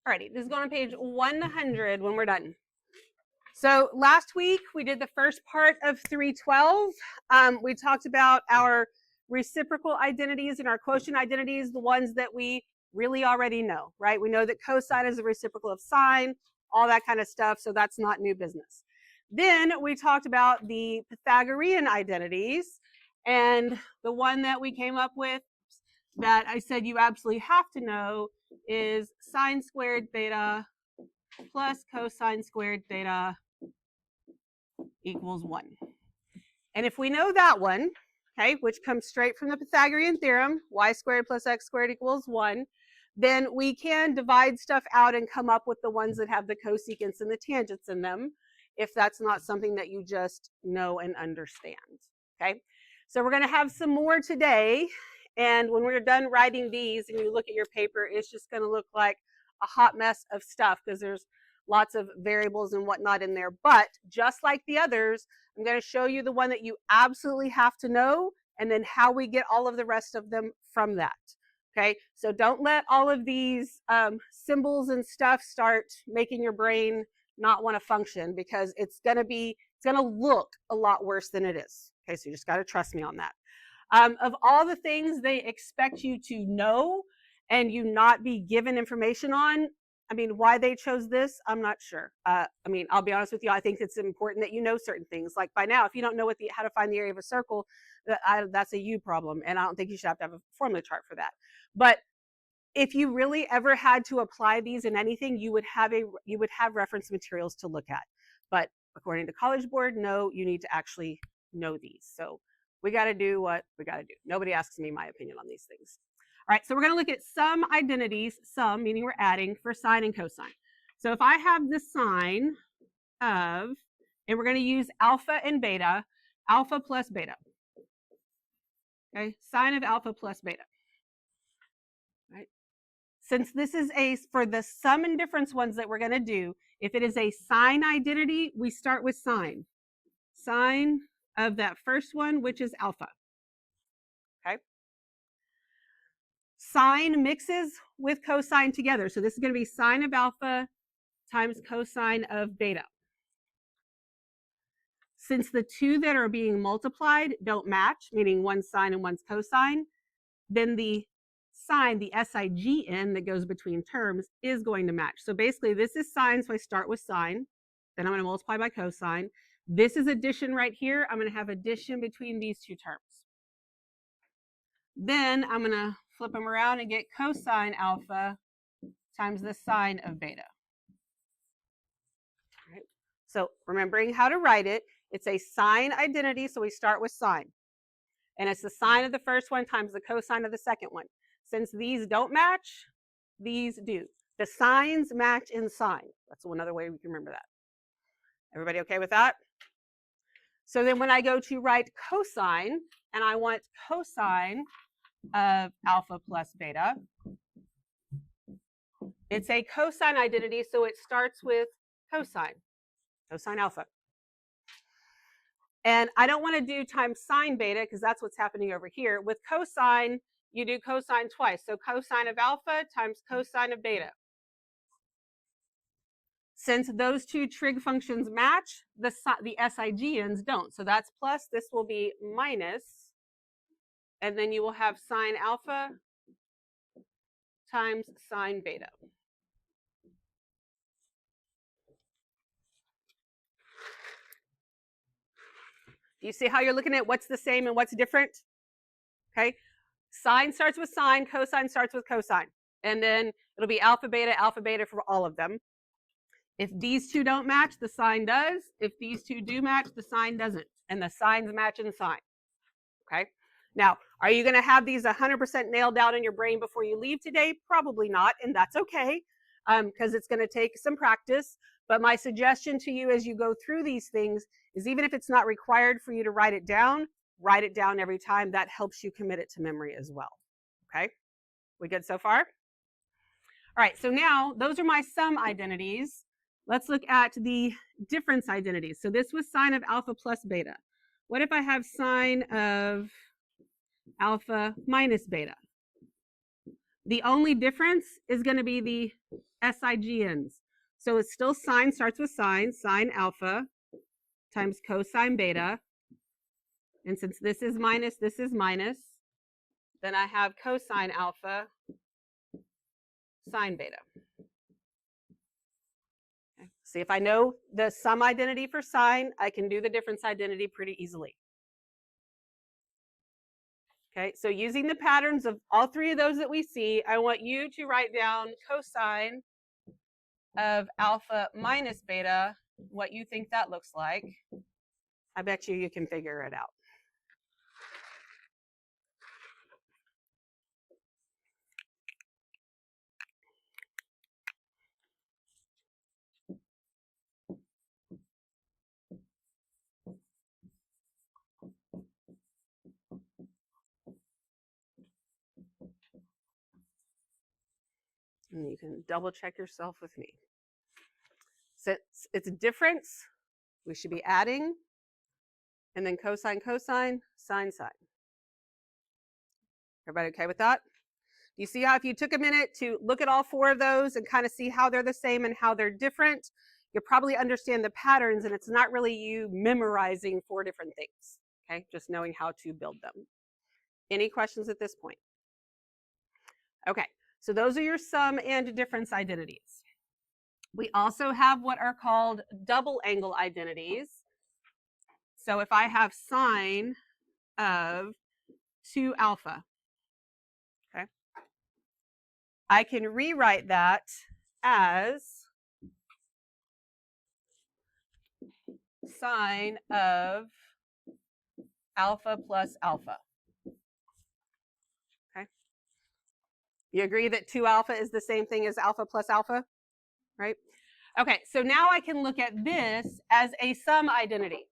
Alrighty, this is going on page 100 when we're done. So last week we did the first part of 312. We talked about our reciprocal identities and our quotient identities, the ones that we really already know, right? We know that cosine is a reciprocal of sine, all that kind of stuff, so that's not new business. Then we talked about the Pythagorean identities, and the one that we came up with that I said you absolutely have to know is sine squared theta plus cosine squared theta equals 1. And if we know that one, okay, which comes straight from the Pythagorean theorem, y squared plus x squared equals 1, then we can divide stuff out and come up with the ones that have the cosecants and the tangents in them, if that's not something that you just know and understand, okay? So we're going to have some more today, and when we're done writing these and you look at your paper, it's just going to look like a hot mess of stuff because there's lots of variables and whatnot in there. But just like the others, I'm going to show you the one that you absolutely have to know, and then how we get all of the rest of them from that. Okay, so don't let all of these symbols and stuff start making your brain not want to function, because it's going to look a lot worse than it is. Okay, so you just got to trust me on that. Of all the things they expect you to know and you not be given information on, I mean, why they chose this, I'm not sure. I mean, I'll be honest with you, I think it's important that you know certain things. Like by now, if you don't know how to find the area of a circle, that's a you problem, and I don't think you should have to have a formula chart for that. But if you really ever had to apply these in anything, you would have reference materials to look at. But according to College Board, no, you need to actually know these. So we got to do what we got to do. Nobody asks me my opinion on these things. All right, so we're going to look at some identities, some meaning we're adding, for sine and cosine. So if I have the sine of, and we're going to use alpha and beta, alpha plus beta. Okay, sine of alpha plus beta. Right. Since this is for the sum and difference ones that we're going to do, if it is a sine identity, we start with sine. Sine of that first one, which is alpha. Okay. Sine mixes with cosine together. So this is going to be sine of alpha times cosine of beta. Since the two that are being multiplied don't match, meaning one's sine and one's cosine, then the sine, the SIGN that goes between terms, is going to match. So basically this is sine, so I start with sine, then I'm going to multiply by cosine. This is addition right here. I'm going to have addition between these two terms. Then I'm going to flip them around and get cosine alpha times the sine of beta. All right. So remembering how to write it, it's a sine identity, so we start with sine. And it's the sine of the first one times the cosine of the second one. Since these don't match, these do. The sines match in sine. That's another way we can remember that. Everybody okay with that? So then when I go to write cosine, and I want cosine of alpha plus beta, it's a cosine identity, so it starts with cosine alpha. And I don't want to do times sine beta because that's what's happening over here. With cosine, you do cosine twice. So cosine of alpha times cosine of beta. Since those two trig functions match, the SIGNs don't. So that's plus, this will be minus, and then you will have sine alpha times sine beta. You see how you're looking at what's the same and what's different? Okay, sine starts with sine, cosine starts with cosine, and then it'll be alpha beta for all of them. If these two don't match, the sine does. If these two do match, the sine doesn't, and the sines match in sine. Okay, now are you going to have these 100% nailed down in your brain before you leave today? Probably not, and that's okay, because it's going to take some practice. But my suggestion to you as you go through these things is, even if it's not required for you to write it down every time. That helps you commit it to memory as well. Okay, we good so far? All right, so now those are my sum identities. Let's look at the difference identities. So this was sine of alpha plus beta. What if I have sine of alpha minus beta? The only difference is going to be the SIGNs. So it's still sine, starts with sine alpha times cosine beta. And since this is minus, then I have cosine alpha sine beta. Okay. See, if I know the sum identity for sine, I can do the difference identity pretty easily. Okay, so using the patterns of all three of those that we see, I want you to write down cosine of alpha minus beta, what you think that looks like. I bet you can figure it out. And you can double check yourself with me. Since it's a difference, we should be adding, and then cosine, cosine, sine, sine. Everybody okay with that? You see how if you took a minute to look at all four of those and kind of see how they're the same and how they're different, you'll probably understand the patterns, and it's not really you memorizing four different things, okay? Just knowing how to build them. Any questions at this point? Okay, so those are your sum and difference identities. We also have what are called double angle identities. So if I have sine of 2 alpha, okay, I can rewrite that as sine of alpha plus alpha. Okay. You agree that 2 alpha is the same thing as alpha plus alpha, right? Okay, so now I can look at this as a sum identity.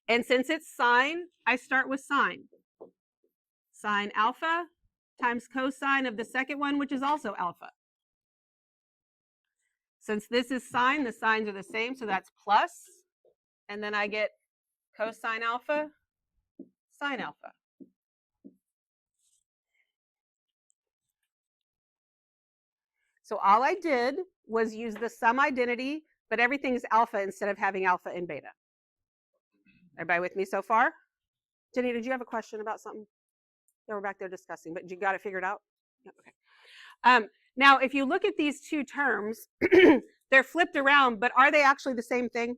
And since it's sine, I start with sine. Sine alpha times cosine of the second one, which is also alpha. Since this is sine, the signs are the same, so that's plus. And then I get cosine alpha, sine alpha. So all I did was use the sum identity, but everything's alpha instead of having alpha and beta. Everybody with me so far? Jenny, did you have a question about something? They were back there discussing, but you got it figured out? Yeah, okay. Now, if you look at these two terms, they're flipped around, but are they actually the same thing?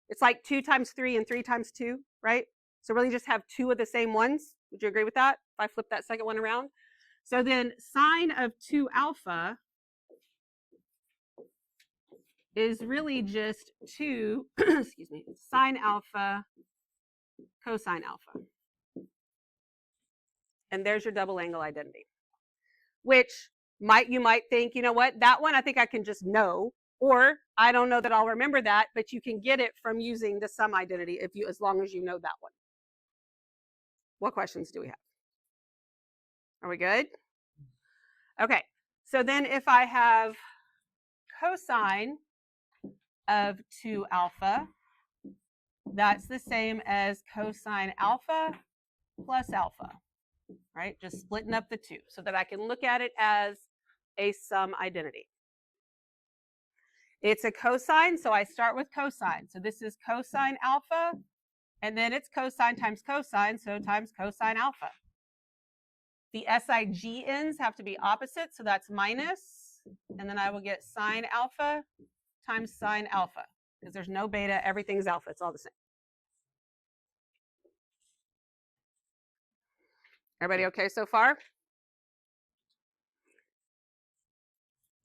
It's like 2 times 3 and 3 times 2, right? So really just have 2 of the same ones. Would you agree with that if I flip that second one around? So then sine of 2 alpha is really just 2, excuse me, sine alpha cosine alpha. And there's your double angle identity, which you might think, you know what, that one I think I can just know, or I don't know that I'll remember that, but you can get it from using the sum identity as long as you know that one. What questions do we have? Are we good? Okay, so then if I have cosine of 2 alpha, that's the same as cosine alpha plus alpha, right? Just splitting up the 2 so that I can look at it as a sum identity. It's a cosine, so I start with cosine. So this is cosine alpha, and then it's cosine times cosine, so times cosine alpha. The SIGNs have to be opposite, so that's minus, and then I will get sine alpha times sine alpha, because there's no beta, everything's alpha, it's all the same. Everybody okay so far?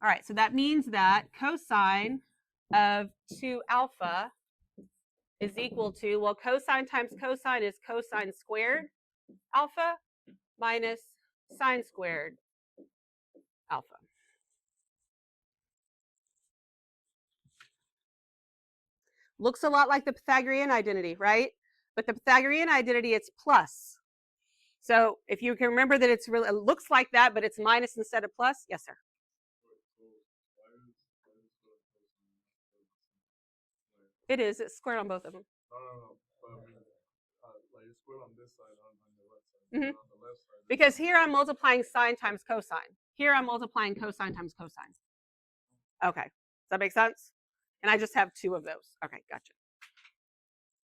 All right, so that means that cosine of 2 alpha is equal to, well, cosine times cosine is cosine squared alpha minus sine squared alpha. Looks a lot like the Pythagorean identity, right? But the Pythagorean identity, it's plus. So if you can remember that it looks like that, but it's minus instead of plus. Yes, sir. It is. It's squared on both of them. No. But like it's squared on this side, on the right side, on the Because here I'm multiplying sine times cosine. Here I'm multiplying cosine times cosine. Okay, does that make sense? And I just have two of those. Okay, gotcha.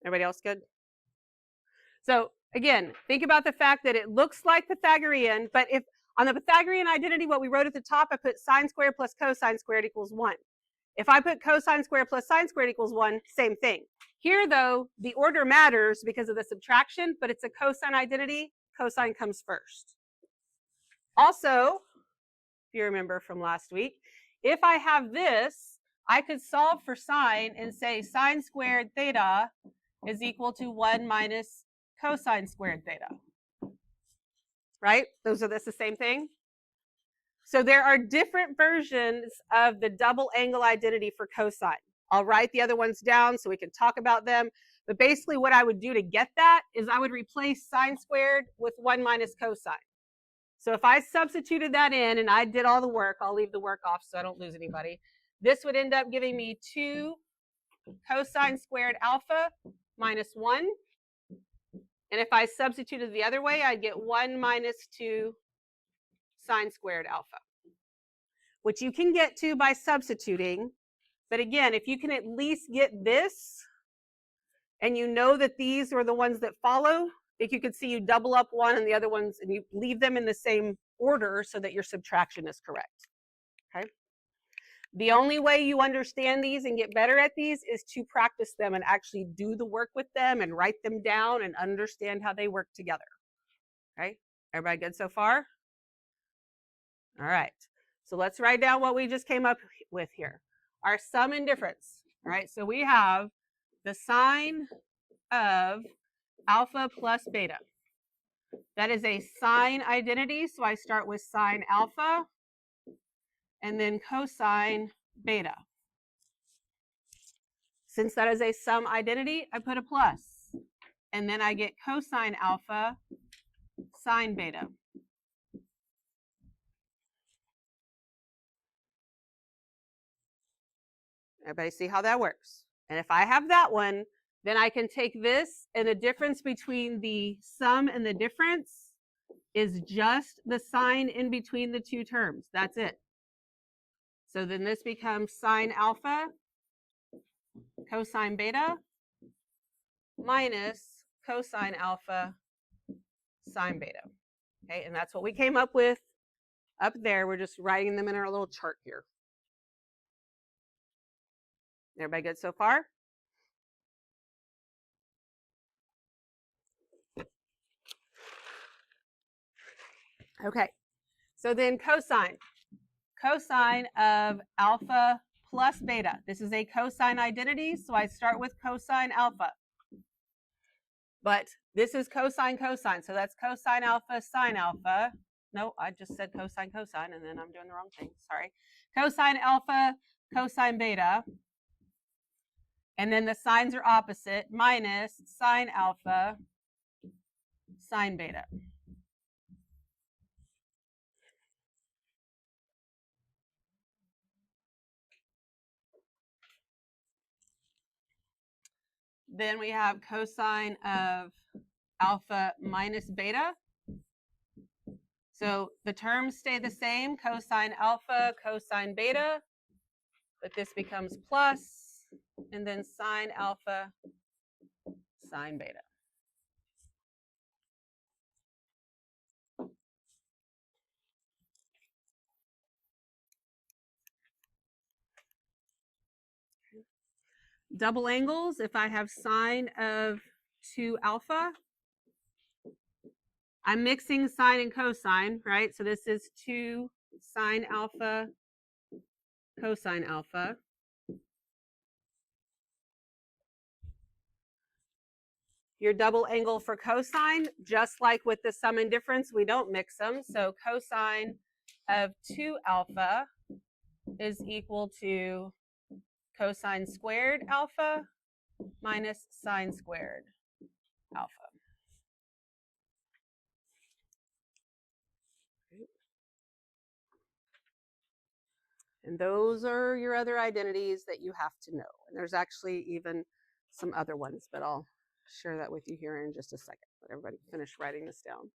Everybody else good? So again, think about the fact that it looks like Pythagorean, but if on the Pythagorean identity, what we wrote at the top, I put sine squared plus cosine squared equals 1. If I put cosine squared plus sine squared equals 1, same thing. Here, though, the order matters because of the subtraction, but it's a cosine identity. Cosine comes first. Also, if you remember from last week, if I have this, I could solve for sine and say sine squared theta is equal to 1 minus cosine squared theta. Right? That's the same thing. So there are different versions of the double angle identity for cosine. I'll write the other ones down so we can talk about them. But basically what I would do to get that is I would replace sine squared with 1 minus cosine. So if I substituted that in and I did all the work, I'll leave the work off so I don't lose anybody. This would end up giving me 2 cosine squared alpha minus 1. And if I substituted the other way, I'd get 1 minus 2 sine squared alpha, which you can get to by substituting. But again, if you can at least get this, and you know that these are the ones that follow, like you could see you double up one and the other ones, and you leave them in the same order so that your subtraction is correct. Okay. The only way you understand these and get better at these is to practice them and actually do the work with them and write them down and understand how they work together. Okay. Everybody good so far? All right. So let's write down what we just came up with here. Our sum and difference. All right. So we have the sine of alpha plus beta. That is a sine identity. So I start with sine alpha and then cosine beta. Since that is a sum identity, I put a plus. And then I get cosine alpha sine beta. Everybody see how that works? And if I have that one, then I can take this, and the difference between the sum and the difference is just the sign in between the two terms. That's it. So then this becomes sine alpha cosine beta minus cosine alpha sine beta. Okay, and that's what we came up with up there. We're just writing them in our little chart here. Everybody good so far? Okay, so then cosine. Cosine of alpha plus beta. This is a cosine identity, so I start with cosine alpha. But this is cosine cosine, so that's cosine alpha sine alpha. No, I just said cosine cosine, and then I'm doing the wrong thing. Sorry. Cosine alpha cosine beta. And then the signs are opposite, minus sine alpha sine beta. Then we have cosine of alpha minus beta. So the terms stay the same, cosine alpha, cosine beta, but this becomes plus, and then sine alpha, sine beta. Double angles, if I have sine of 2 alpha, I'm mixing sine and cosine, right? So this is 2 sine alpha, cosine alpha. Your double angle for cosine, just like with the sum and difference, we don't mix them. So cosine of 2 alpha is equal to cosine squared alpha minus sine squared alpha. And those are your other identities that you have to know. And there's actually even some other ones, but I'll share that with you here in just a second. Let everybody finish writing this down.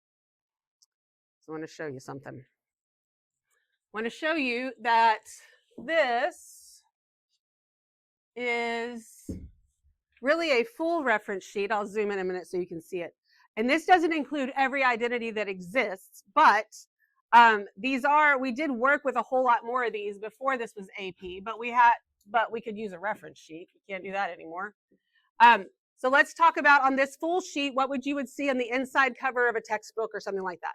I want to show you something. I want to show you that this is really a full reference sheet. I'll zoom in a minute so you can see it. And this doesn't include every identity that exists, but we did work with a whole lot more of these before this was AP, but we could use a reference sheet. We can't do that anymore. So let's talk about on this full sheet, what you would see on the inside cover of a textbook or something like that.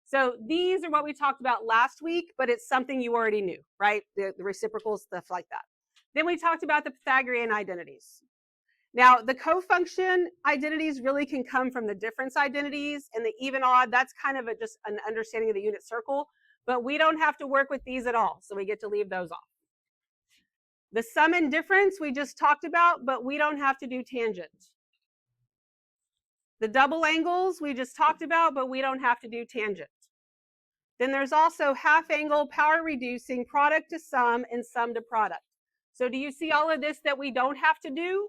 So these are what we talked about last week, but it's something you already knew, right? The reciprocals, stuff like that. Then we talked about the Pythagorean identities. Now, the co-function identities really can come from the difference identities, and the even odd, that's kind of just an understanding of the unit circle, but we don't have to work with these at all, so we get to leave those off. The sum and difference we just talked about, but we don't have to do tangent. The double angles we just talked about, but we don't have to do tangent. Then there's also half angle, power reducing, product to sum, and sum to product. So do you see all of this that we don't have to do?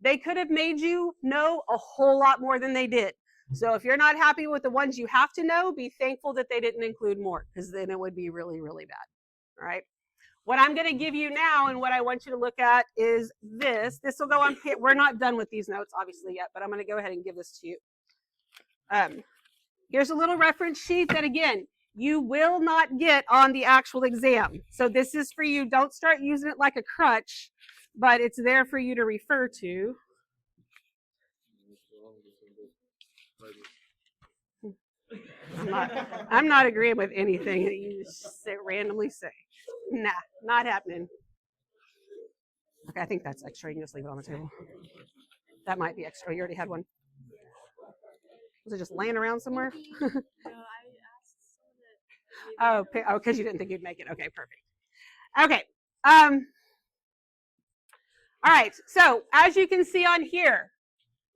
They could have made you know a whole lot more than they did. So if you're not happy with the ones you have to know, be thankful that they didn't include more, because then it would be really, really bad. All right. What I'm going to give you now and what I want you to look at is this. This will go on. We're not done with these notes, obviously, yet, but I'm going to go ahead and give this to you. Here's a little reference sheet that, again, you will not get on the actual exam. So this is for you. Don't start using it like a crutch, but it's there for you to refer to. I'm not agreeing with anything that you randomly say. Nah, not happening. Okay, I think that's extra. You can just leave it on the table. That might be extra. You already had one. Was it just laying around somewhere? Oh, because you didn't think you'd make it. Okay, perfect. Okay. All right. So as you can see on here,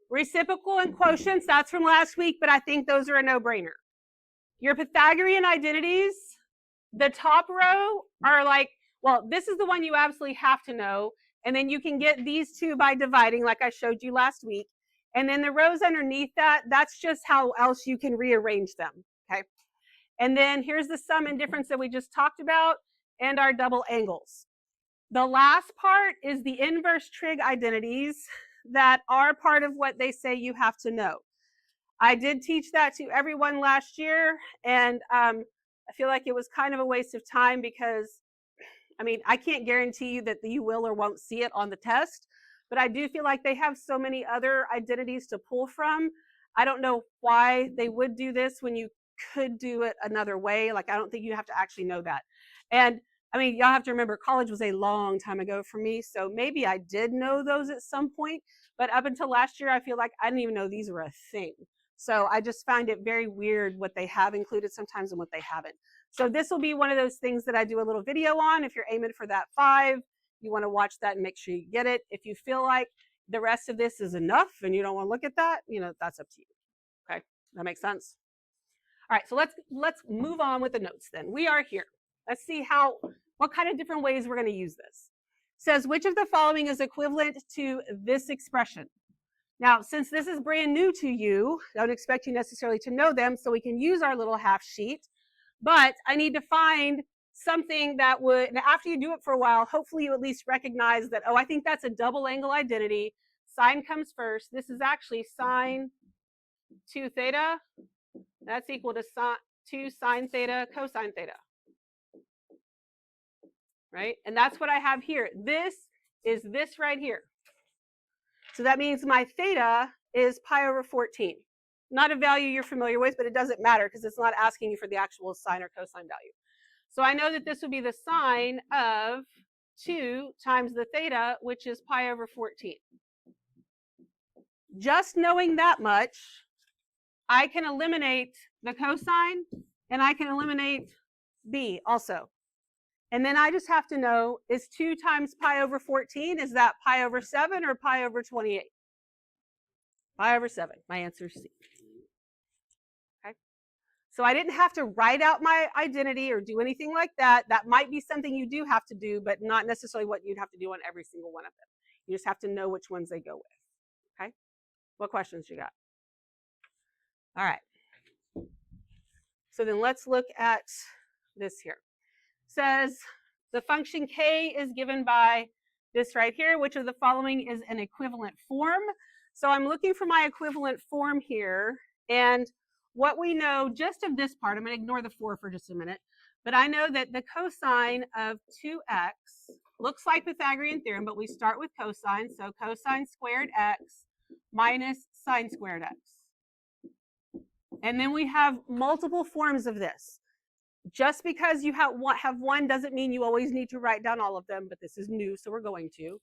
reciprocal and quotients, that's from last week, but I think those are a no-brainer. Your Pythagorean identities, the top row are like, well, this is the one you absolutely have to know. And then you can get these two by dividing, like I showed you last week. And then the rows underneath that, that's just how else you can rearrange them, okay? And then here's the sum and difference that we just talked about and our double angles. The last part is the inverse trig identities that are part of what they say you have to know. I did teach that to everyone last year, and I feel like it was kind of a waste of time because, I mean, I can't guarantee you that you will or won't see it on the test, but I do feel like they have so many other identities to pull from. I don't know why they would do this when you could do it another way. Like, I don't think you have to actually know that. And I mean, y'all have to remember, college was a long time ago for me, so maybe I did know those at some point, but up until last year, I feel like I didn't even know these were a thing. So I just find it very weird what they have included sometimes and what they haven't. So this will be one of those things that I do a little video on. If you're aiming for that 5, you want to watch that and make sure you get it. If you feel like the rest of this is enough and you don't want to look at that, you know, that's up to you. Okay, that makes sense? All right, so let's move on with the notes then. We are here. Let's see what kind of different ways we're going to use this. It says, which of the following is equivalent to this expression? Now, since this is brand new to you, I don't expect you necessarily to know them, so we can use our little half sheet. But I need to find something that would, and after you do it for a while, hopefully you at least recognize that, oh, I think that's a double angle identity. Sine comes first. This is actually sine 2 theta. That's equal to 2 sine theta cosine theta. Right? And that's what I have here. This is this right here. So that means my theta is pi over 14. Not a value you're familiar with, but it doesn't matter because it's not asking you for the actual sine or cosine value. So I know that this would be the sine of 2 times the theta, which is pi over 14. Just knowing that much, I can eliminate the cosine, and I can eliminate b also. And then I just have to know, is 2 times pi over 14, is that pi over 7 or pi over 28? Pi over 7. My answer is C. Okay. So I didn't have to write out my identity or do anything like that. That might be something you do have to do, but not necessarily what you'd have to do on every single one of them. You just have to know which ones they go with. Okay. What questions you got? All right. So then let's look at this here. It says the function k is given by this right here. Which of the following is an equivalent form? So I'm looking for my equivalent form here. And what we know just of this part, I'm going to ignore the 4 for just a minute, but I know that the cosine of 2x looks like Pythagorean theorem, but we start with cosine. So cosine squared x minus sine squared x. And then we have multiple forms of this. Just because you have one doesn't mean you always need to write down all of them, but this is new, so we're going to.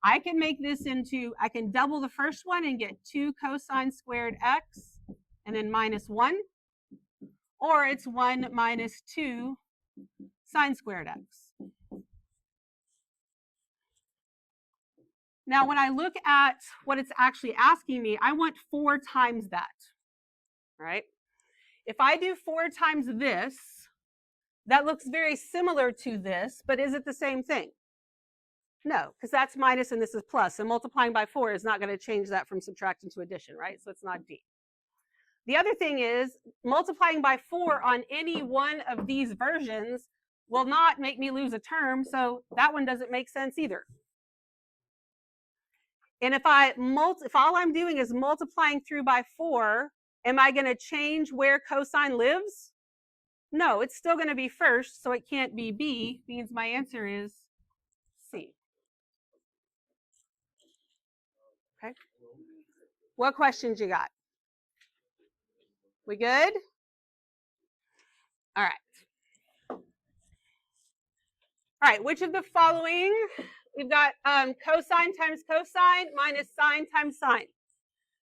I can make this into, I can double the first one and get 2 cosine squared x and then minus 1. Or it's 1 minus 2 sine squared x. Now, when I look at what it's actually asking me, I want 4 times that, right? If I do 4 times this, that looks very similar to this, but is it the same thing? No, because that's minus and this is plus, and multiplying by 4 is not going to change that from subtraction to addition, right? So it's not D. The other thing is, multiplying by 4 on any one of these versions will not make me lose a term, so that one doesn't make sense either. And if all I'm doing is multiplying through by 4, am I going to change where cosine lives? No, it's still going to be first, so it can't be B, means my answer is C. Okay. What questions you got? We good? All right. All right, which of the following? We've got cosine times cosine minus sine times sine.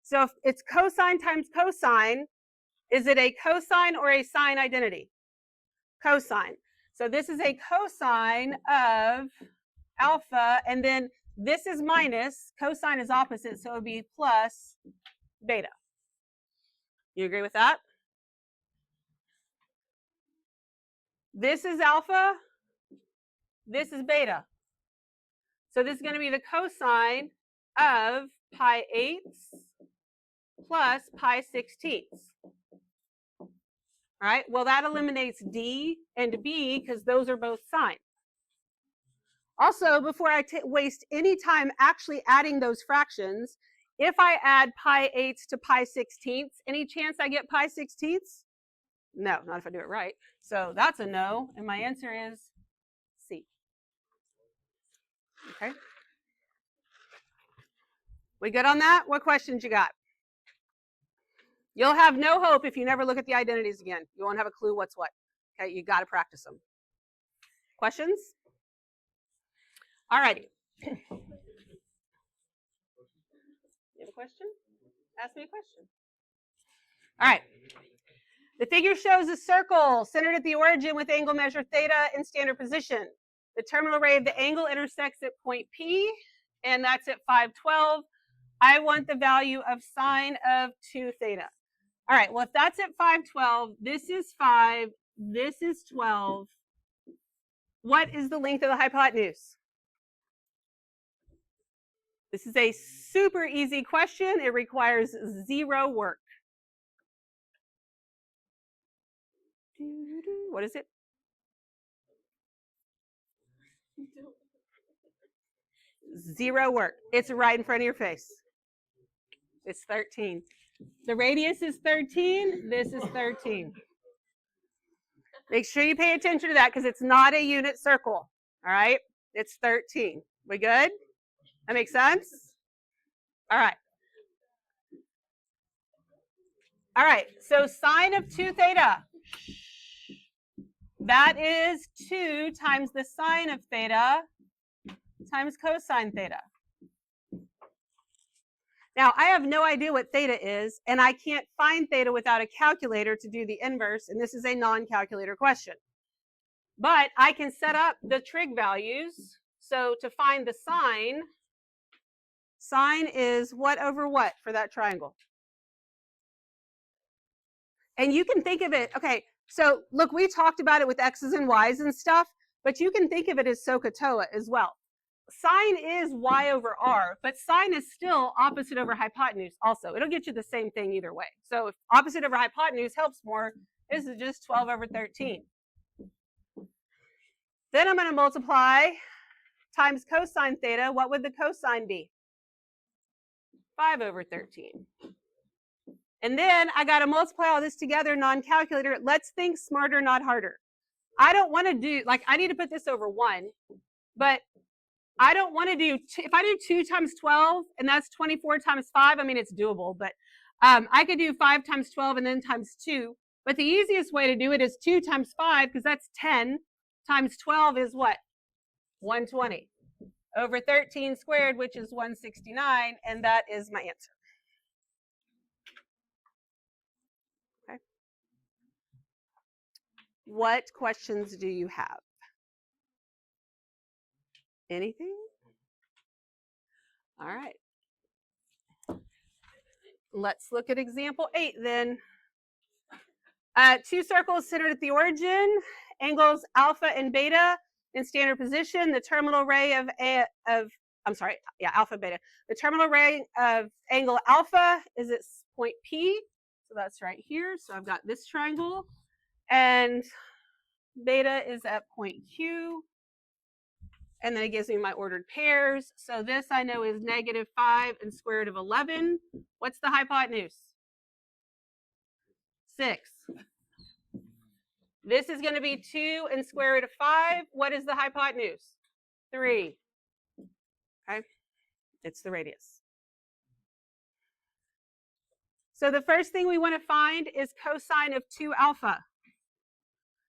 So if it's cosine times cosine, is it a cosine or a sine identity? Cosine. So this is a cosine of alpha, and then this is minus, cosine is opposite, so it would be plus beta. You agree with that? This is alpha, this is beta. So this is going to be the cosine of pi 8ths plus pi 16ths. All right, well, that eliminates D and B because those are both sine. Also, before I waste any time actually adding those fractions, if I add pi 8ths to pi 16ths, any chance I get pi 16ths? No, not if I do it right. So that's a no, and my answer is C. Okay. We good on that? What questions you got? You'll have no hope if you never look at the identities again. You won't have a clue what's what. Okay, you got to practice them. Questions? All righty. You have a question? Ask me a question. All right. The figure shows a circle centered at the origin with angle measure theta in standard position. The terminal ray of the angle intersects at point P, and that's at 512. I want the value of sine of 2 theta. All right, well, if that's at 512, this is 5, this is 12. What is the length of the hypotenuse? This is a super easy question. It requires 0 work. What is it? Zero work. It's right in front of your face. It's 13. The radius is 13. This is 13. Make sure you pay attention to that because it's not a unit circle. All right? It's 13. We good? That makes sense? All right. All right. So sine of 2 theta. That is 2 times the sine of theta times cosine theta. Now, I have no idea what theta is, and I can't find theta without a calculator to do the inverse, and this is a non-calculator question. But I can set up the trig values. So to find the sine is what over what for that triangle? And you can think of it, okay, so look, we talked about it with x's and y's and stuff, but you can think of it as SOHCAHTOA as well. Sine is y over r, but sine is still opposite over hypotenuse also. It'll get you the same thing either way. So if opposite over hypotenuse helps more, This is just 12 over 13. Then I'm going to multiply times cosine theta. What would the cosine be? 5 over 13. And then I got to multiply all this together, non-calculator. Let's think smarter, not harder. I don't want to do, like, I need to put this over 1, but I don't want to do, if I do 2 times 12, and that's 24 times 5, I mean, it's doable, but I could do 5 times 12 and then times 2. But the easiest way to do it is 2 times 5, because that's 10, times 12 is what? 120 over 13 squared, which is 169, and that is my answer. Okay. What questions do you have? Anything? All right. Let's look at example 8 then. 2 circles centered at the origin, angles alpha and beta in standard position. The terminal ray of alpha beta. The terminal ray of angle alpha is at point P, so that's right here. So I've got this triangle, and beta is at point Q, and then it gives me my ordered pairs. So this I know is -5 and square root of 11. What's the hypotenuse? 6. This is going to be 2 and square root of 5. What is the hypotenuse? 3. Okay, it's the radius. So the first thing we want to find is cosine of 2 alpha.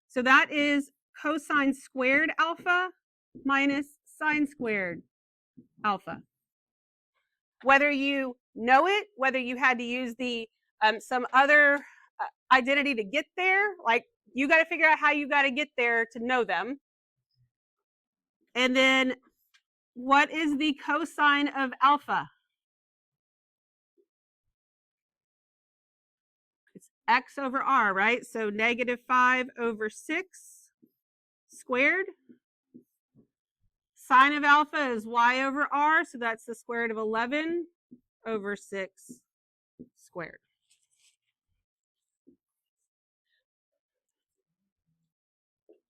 So that is cosine squared alpha minus sine squared alpha. Whether you know it, whether you had to use the some other identity to get there, like you got to figure out how you got to get there to know them. And then what is the cosine of alpha? It's x over r, right? So -5 over 6 squared. Sine of alpha is y over r, so that's the square root of 11 over 6 squared.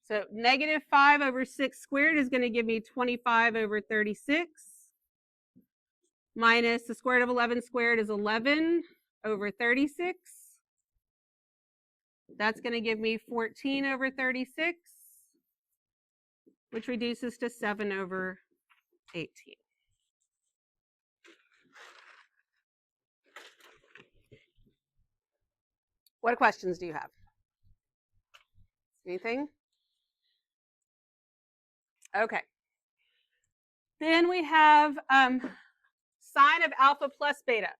So -5 over 6 squared is going to give me 25 over 36, minus the square root of 11 squared is 11 over 36. That's going to give me 14 over 36, which reduces to 7 over 18. What questions do you have? Anything? Okay. Then we have sine of alpha plus beta.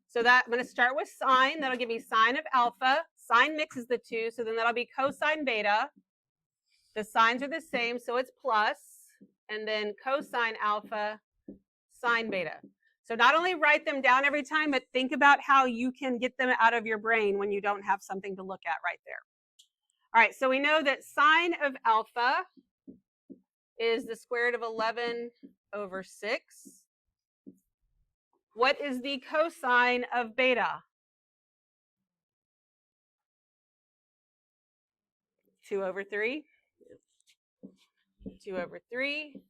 So that I'm going to start with sine. That'll give me sine of alpha. Sine mixes the two, so then that'll be cosine beta. The signs are the same, so it's plus. And then cosine alpha, sine beta. So not only write them down every time, but think about how you can get them out of your brain when you don't have something to look at right there. All right, so we know that sine of alpha is the square root of 11 over 6. What is the cosine of beta? 2 over 3. 2 over 3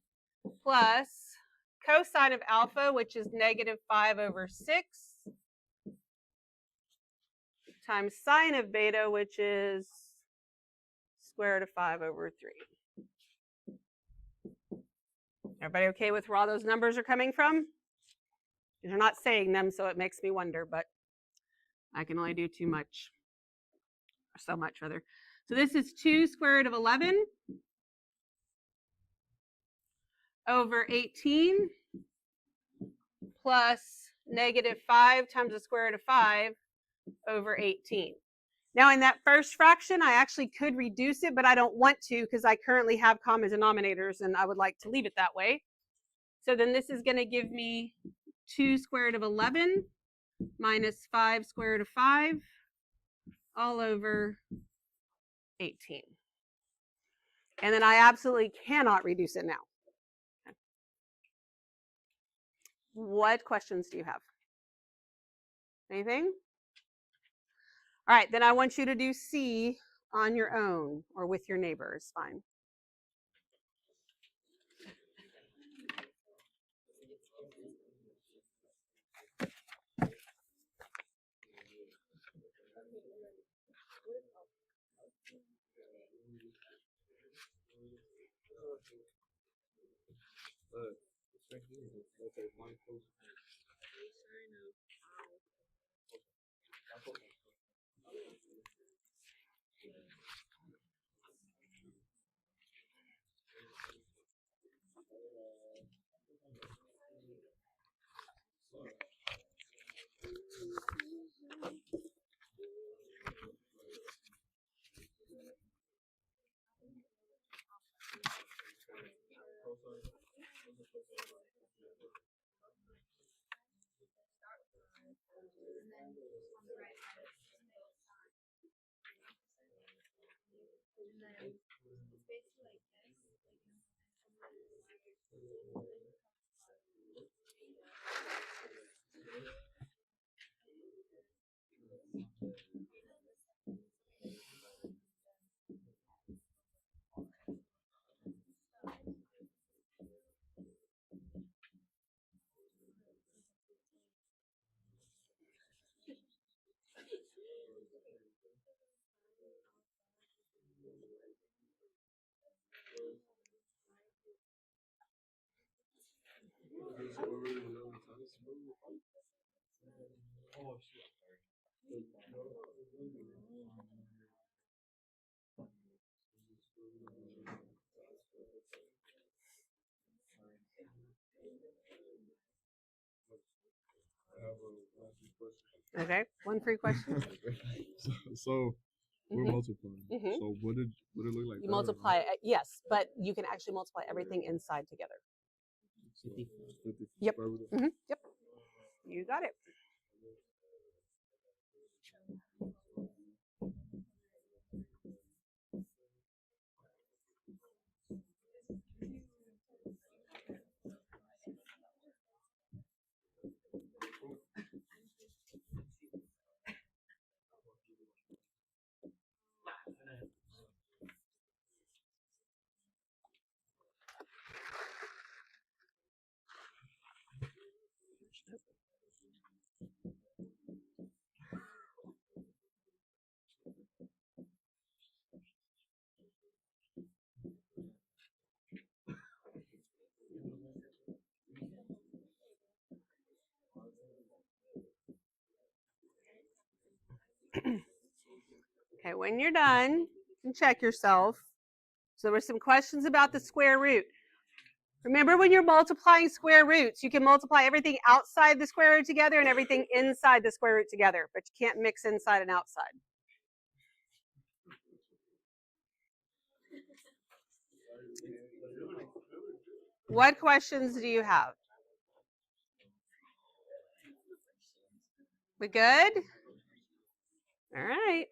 plus cosine of alpha, which is -5 over 6, times sine of beta, which is square root of 5 over 3. Everybody okay with where all those numbers are coming from? They're not saying them, so it makes me wonder, but I can only do too much, or so much rather. So this is 2 square root of 11 over 18 plus -5 times the square root of 5 over 18. Now in that first fraction, I actually could reduce it, but I don't want to because I currently have common denominators and I would like to leave it that way. So then this is going to give me 2 square root of 11 minus 5 square root of 5 all over 18. And then I absolutely cannot reduce it now. Okay. What questions do you have? Anything? All right, then I want you to do C on your own or with your neighbors. Fine. Okay, one free question. So we're multiplying. So would it look like You that, multiply, yes, but you can actually multiply everything inside together. So 50 Yep. square root of- Yep. You got it. Okay, when you're done, you can check yourself. So there were some questions about the square root. Remember, when you're multiplying square roots, you can multiply everything outside the square root together and everything inside the square root together, but you can't mix inside and outside. What questions do you have? We good? All right.